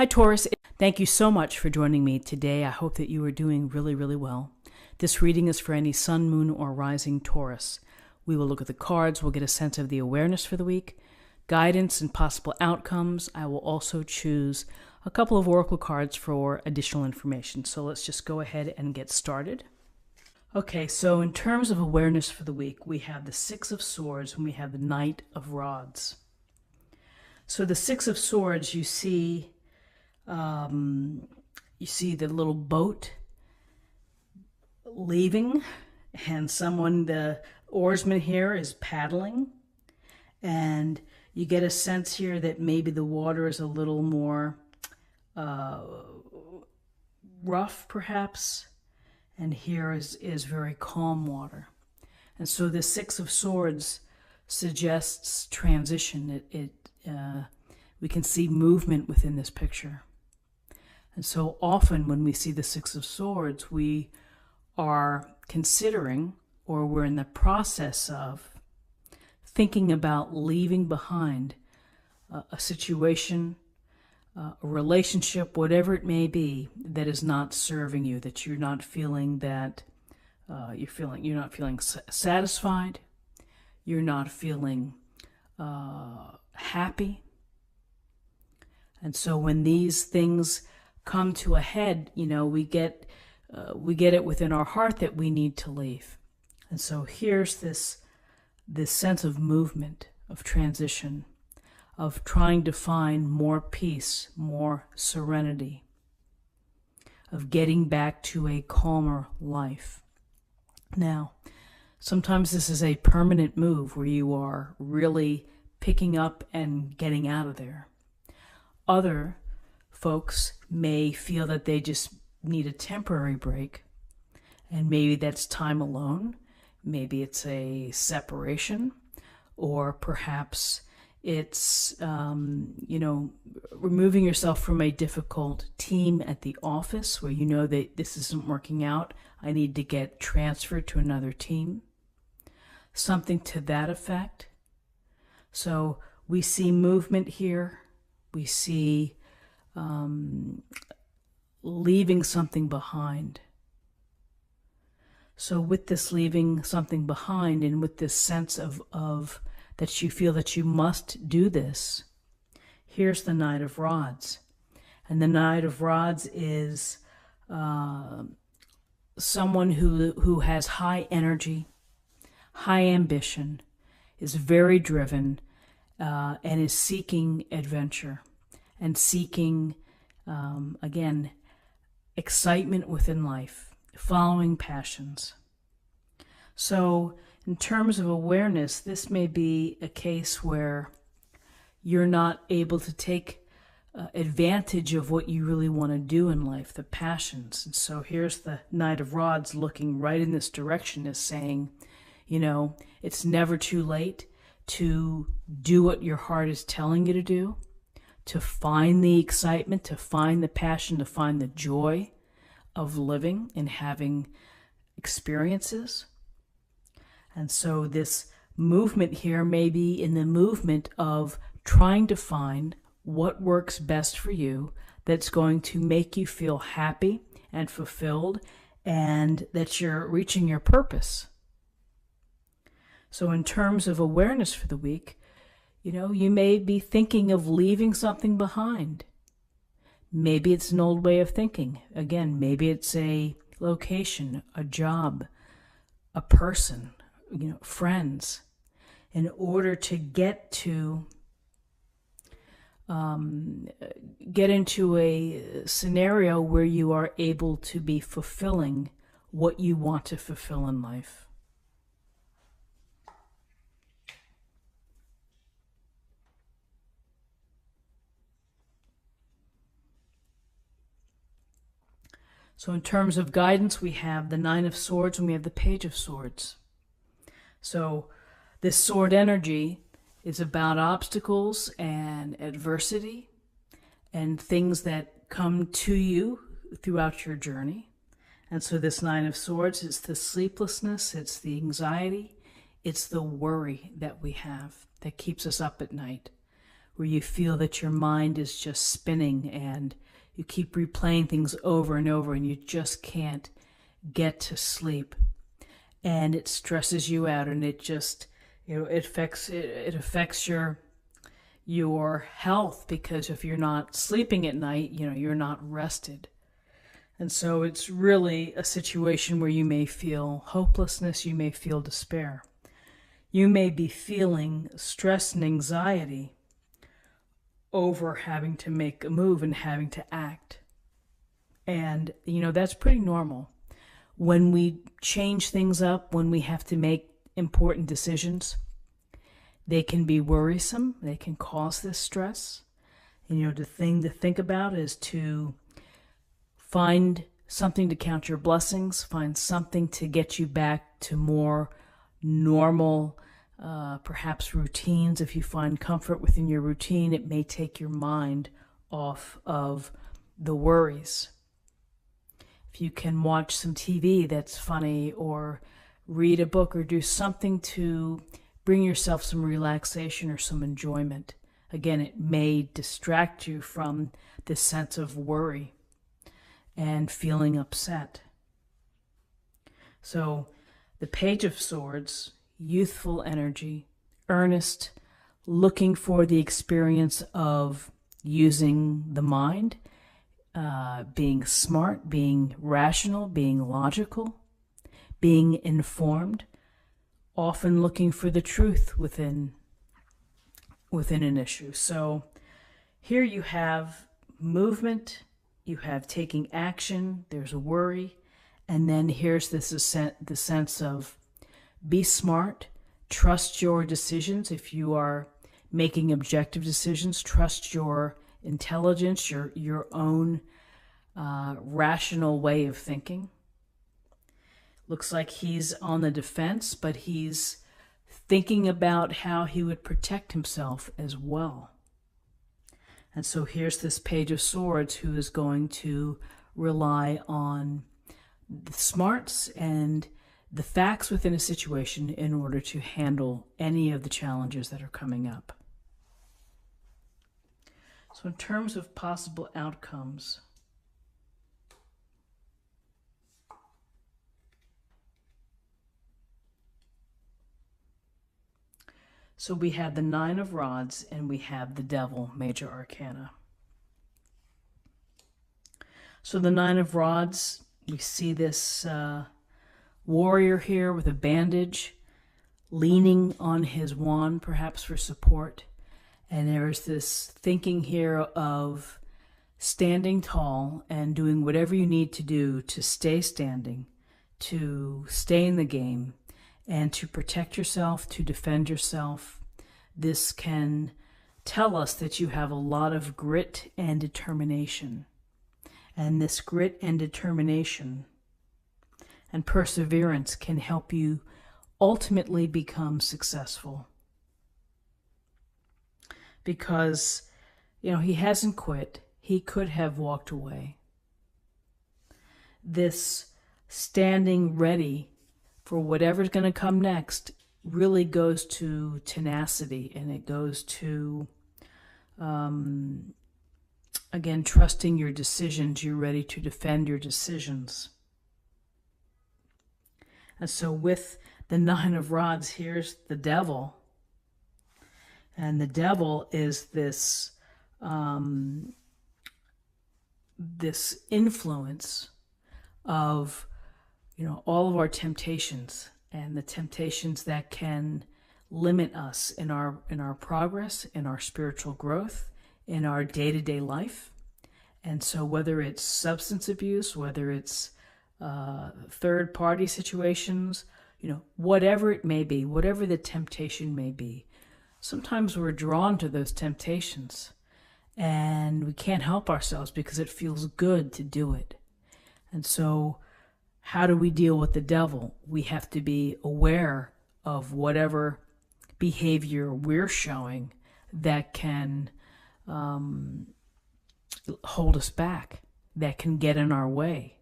Hi, Taurus. Thank you so much for joining me today. I hope that you are doing really, really well. This reading is for any sun, moon, or rising Taurus. We will look at the cards. We'll get a sense of the awareness for the week, guidance and possible outcomes. I will also choose a couple of oracle cards for additional information. So let's just go ahead and get started. Okay, so in terms of awareness for the week, we have the Six of Swords and we have the Knight of Rods. So the Six of Swords, you see the little boat leaving, and the oarsman here is paddling, and you get a sense here that maybe the water is a little more rough, perhaps, and here is very calm water. And so the Six of Swords suggests transition. We can see movement within this picture. And so often when we see the Six of Swords, we are considering, or we're in the process of thinking about leaving behind a situation, a relationship, whatever it may be, that is not serving you, that you're not feeling you're not feeling satisfied, you're not feeling happy. And so when these things come to a head, we get it within our heart that we need to leave. And so here's this sense of movement, of transition, of trying to find more peace, more serenity, of getting back to a calmer life. Now, sometimes this is a permanent move where you are really picking up and getting out of there. Other folks may feel that they just need a temporary break, and maybe that's time alone. Maybe it's a separation, or perhaps it's, removing yourself from a difficult team at the office where you know that this isn't working out. I need to get transferred to another team. Something to that effect. So we see movement here. We see leaving something behind. So with this leaving something behind, and with this sense of that you feel that you must do this, here's the Knight of Rods. And the Knight of Rods is someone who has high energy, high ambition, is very driven, and is seeking adventure and seeking, again, excitement within life, following passions. So in terms of awareness, this may be a case where you're not able to take advantage of what you really want to do in life, the passions. And so here's the Knight of Rods looking right in this direction, is saying, it's never too late to do what your heart is telling you to do, to find the excitement, to find the passion, to find the joy of living and having experiences. And so this movement here may be in the movement of trying to find what works best for you, that's going to make you feel happy and fulfilled, and that you're reaching your purpose. So in terms of awareness for the week, you may be thinking of leaving something behind. Maybe it's an old way of thinking. Again, maybe it's a location, a job, a person, friends, in order to get into a scenario where you are able to be fulfilling what you want to fulfill in life. So in terms of guidance, we have the Nine of Swords and we have the Page of Swords. So this sword energy is about obstacles and adversity and things that come to you throughout your journey. And so this Nine of Swords is the sleeplessness, it's the anxiety, it's the worry that we have that keeps us up at night. where you feel that your mind is just spinning and you keep replaying things over and over and you just can't get to sleep. And it stresses you out, and it just, it affects your health, because if you're not sleeping at night, you're not rested. And so it's really a situation where you may feel hopelessness, you may feel despair. You may be feeling stress and anxiety over having to make a move and having to act. And, that's pretty normal. When we change things up, when we have to make important decisions, they can be worrisome. They can cause this stress. And, the thing to think about is to find something to count your blessings, find something to get you back to more normal, perhaps routines. If you find comfort within your routine, it may take your mind off of the worries. If you can watch some TV that's funny, or read a book, or do something to bring yourself some relaxation or some enjoyment, again, it may distract you from this sense of worry and feeling upset. So the Page of Swords, youthful energy, earnest, looking for the experience of using the mind, being smart, being rational, being logical, being informed, often looking for the truth within an issue. So here you have movement, you have taking action, there's a worry, and then here's the sense of be smart, trust your decisions. If you are making objective decisions, trust your intelligence, your own rational way of thinking. Looks like he's on the defense, but he's thinking about how he would protect himself as well. And so here's this Page of Swords who is going to rely on the smarts and the facts within a situation in order to handle any of the challenges that are coming up. So in terms of possible outcomes, so we have the Nine of Rods and we have the Devil, Major Arcana. So the Nine of Rods, we see this warrior here with a bandage, leaning on his wand, perhaps for support. And there's this thinking here of standing tall and doing whatever you need to do to stay standing, to stay in the game, and to protect yourself, to defend yourself. This can tell us that you have a lot of grit and determination. And this grit and determination and perseverance can help you ultimately become successful. Because, he hasn't quit. He could have walked away. This standing ready for whatever's going to come next really goes to tenacity, and it goes to, again, trusting your decisions. You're ready to defend your decisions. And so with the Nine of Rods, here's the Devil. And the Devil is this this influence of, all of our temptations, and the temptations that can limit us in our progress, in our spiritual growth, in our day-to-day life. And so whether it's substance abuse, whether it's third-party situations, whatever it may be, whatever the temptation may be, sometimes we're drawn to those temptations and we can't help ourselves because it feels good to do it. And so how do we deal with the devil? We have to be aware of whatever behavior we're showing that can hold us back, that can get in our way.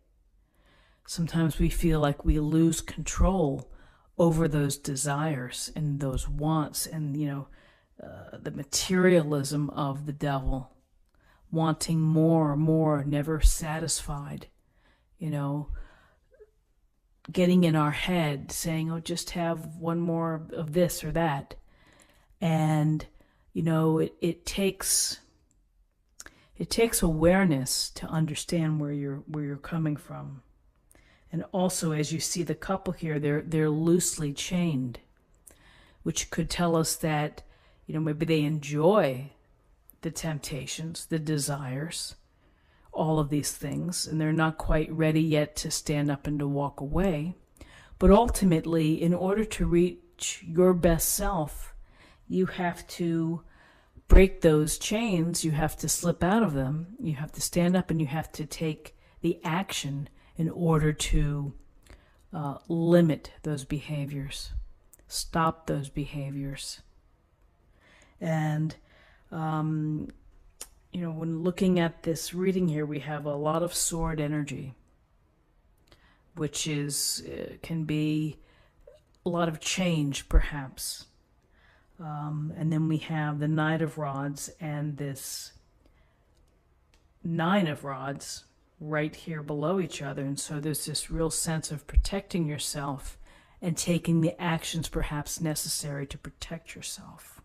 Sometimes we feel like we lose control over those desires and those wants, and the materialism of the devil, wanting more, never satisfied, you know, getting in our head, saying, oh, just have one more of this or that. And, you know, it takes awareness to understand where you're coming from. And also, as you see the couple here, they're loosely chained, which could tell us that, you know, maybe they enjoy the temptations, the desires, all of these things, and they're not quite ready yet to stand up and to walk away. But ultimately, in order to reach your best self, you have to break those chains, you have to slip out of them, you have to stand up, and you have to take the action in order to limit those behaviors, stop those behaviors. And, you know, when looking at this reading here, we have a lot of sword energy, which is, can be a lot of change, perhaps. And then we have the Knight of Rods and this Nine of Rods right here below each other. And so there's this real sense of protecting yourself and taking the actions perhaps necessary to protect yourself.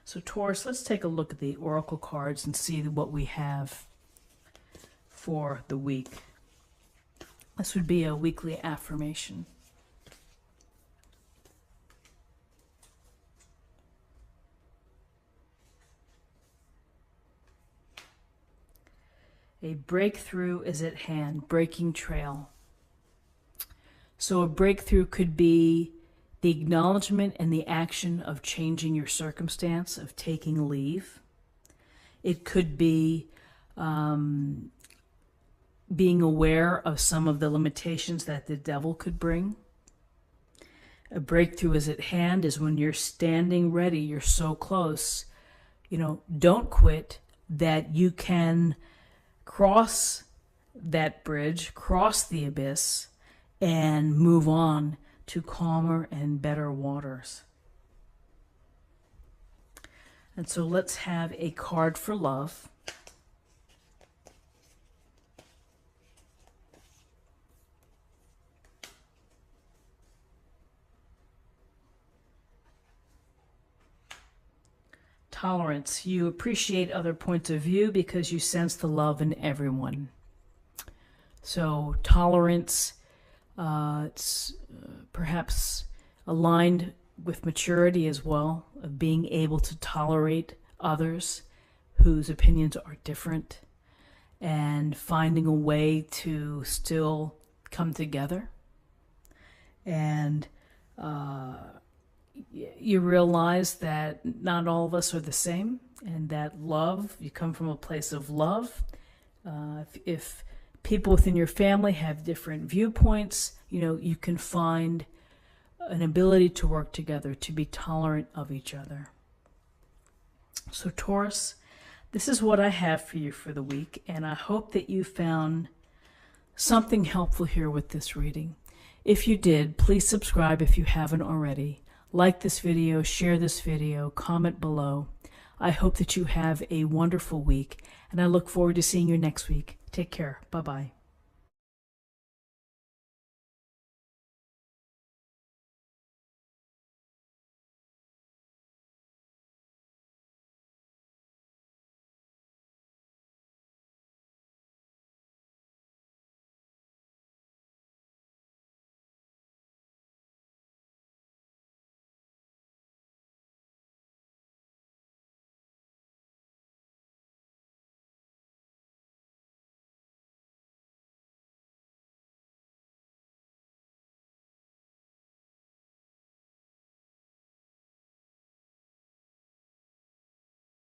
So Taurus, let's take a look at the oracle cards and see what we have for the week. This would be a weekly affirmation. A breakthrough is at hand, breaking trail. So a breakthrough could be the acknowledgement and the action of changing your circumstance, of taking leave. It could be being aware of some of the limitations that the devil could bring. A breakthrough is at hand is when you're standing ready, you're so close. You know, don't quit, that you can cross that bridge, cross the abyss, and move on to calmer and better waters. And so let's have a card for love. Tolerance. You appreciate other points of view because you sense the love in everyone. So tolerance, it's perhaps aligned with maturity as well, of being able to tolerate others whose opinions are different and finding a way to still come together. And you realize that not all of us are the same, and that love, you come from a place of love. If people within your family have different viewpoints, you know, you can find an ability to work together, to be tolerant of each other. So Taurus, this is what I have for you for the week, and I hope that you found something helpful here with this reading. If you did, please subscribe if you haven't already. Like this video, share this video, comment below. I hope that you have a wonderful week, and I look forward to seeing you next week. Take care. Bye-bye.